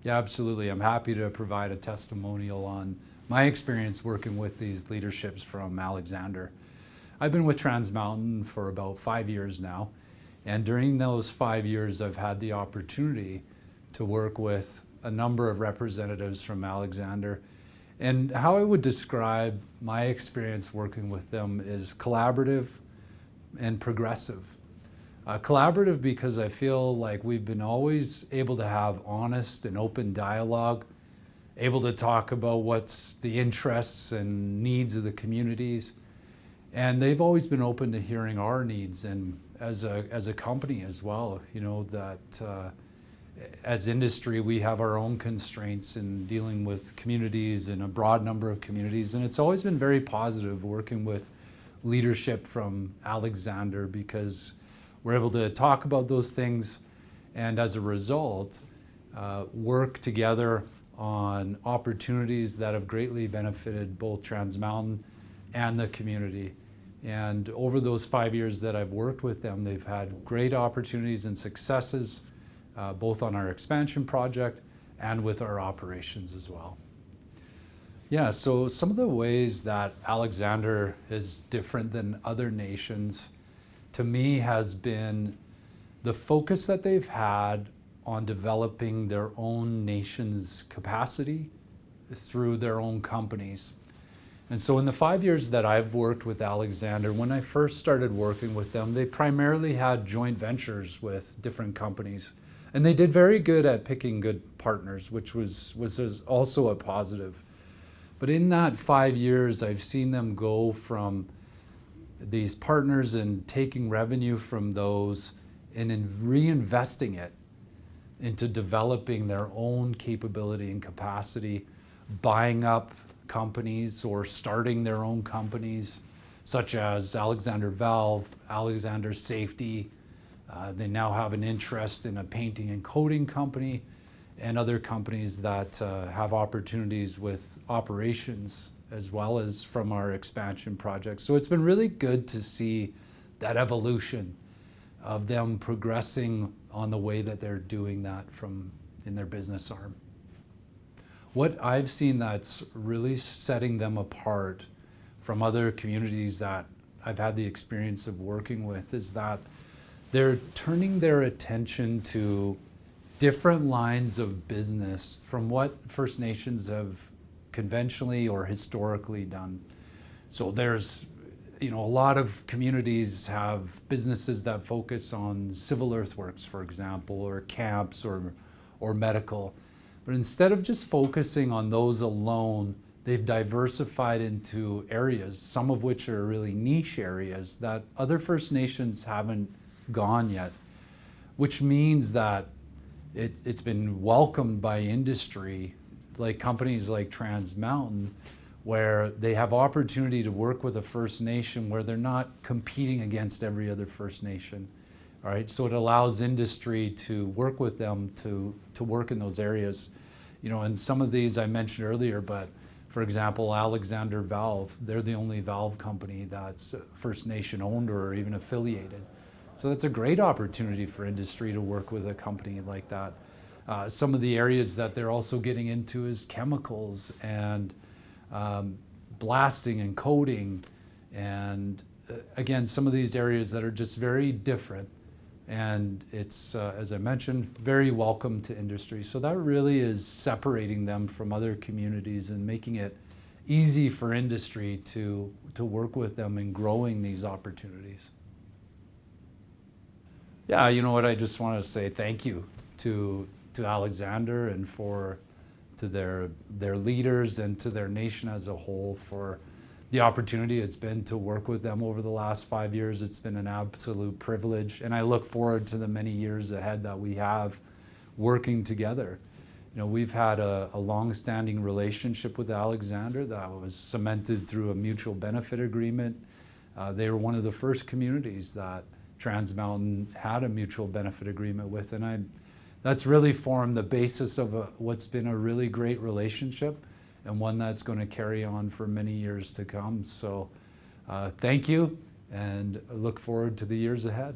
Yeah, absolutely. I'm happy to provide a testimonial on my experience working with these leaderships from Alexander. I've been with Trans Mountain for about 5 years now, and during those 5 years, I've had the opportunity to work with a number of representatives from Alexander. And how I would describe my experience working with them is collaborative and progressive. Collaborative because I feel like we've been always able to have honest and open dialogue, able to talk about what's the interests and needs of the communities. And they've always been open to hearing our needs, and as a company as well, that as industry, we have our own constraints in dealing with communities and a broad number of communities. And it's always been very positive working with leadership from Alexander because we're able to talk about those things and as a result, work together on opportunities that have greatly benefited both Trans Mountain and the community. And over those 5 years that I've worked with them, they've had great opportunities and successes, both on our expansion project and with our operations as well. Yeah, so some of the ways that Alexander is different than other nations, to me, has been the focus that they've had on developing their own nation's capacity through their own companies. And so in the 5 years that I've worked with Alexander, when I first started working with them, they primarily had joint ventures with different companies. And they did very good at picking good partners, which was also a positive. But in that 5 years, I've seen them go from these partners and taking revenue from those and in reinvesting it into developing their own capability and capacity, buying up companies or starting their own companies, such as Alexander Valve, Alexander Safety. They now have an interest in a painting and coating company and other companies that have opportunities with operations as well as from our expansion projects. So it's been really good to see that evolution of them progressing on the way that they're doing that in their business arm. What I've seen that's really setting them apart from other communities that I've had the experience of working with is that they're turning their attention to different lines of business from what First Nations have conventionally or historically done. So there's, a lot of communities have businesses that focus on civil earthworks, for example, or camps or medical. But instead of just focusing on those alone, they've diversified into areas, some of which are really niche areas that other First Nations haven't gone yet, which means that it's been welcomed by industry, like companies like Trans Mountain, where they have opportunity to work with a First Nation where they're not competing against every other First Nation. All right, so it allows industry to work with them to work in those areas. And some of these I mentioned earlier, but for example, Alexander Valve, they're the only valve company that's First Nation owned or even affiliated. So that's a great opportunity for industry to work with a company like that. Some of the areas that they're also getting into is chemicals and blasting and coating. And again, some of these areas that are just very different. And it's, as I mentioned, very welcome to industry. So that really is separating them from other communities and making it easy for industry to work with them in growing these opportunities. Yeah, you know what, I just want to say thank you to Alexander and to their leaders and to their nation as a whole for the opportunity it's been to work with them over the last 5 years. It's been an absolute privilege, and I look forward to the many years ahead that we have working together. We've had a long-standing relationship with Alexander that was cemented through a mutual benefit agreement. They were one of the first communities that Trans Mountain had a mutual benefit agreement with, and that's really formed the basis of what's been a really great relationship and one that's going to carry on for many years to come. So thank you, and I look forward to the years ahead.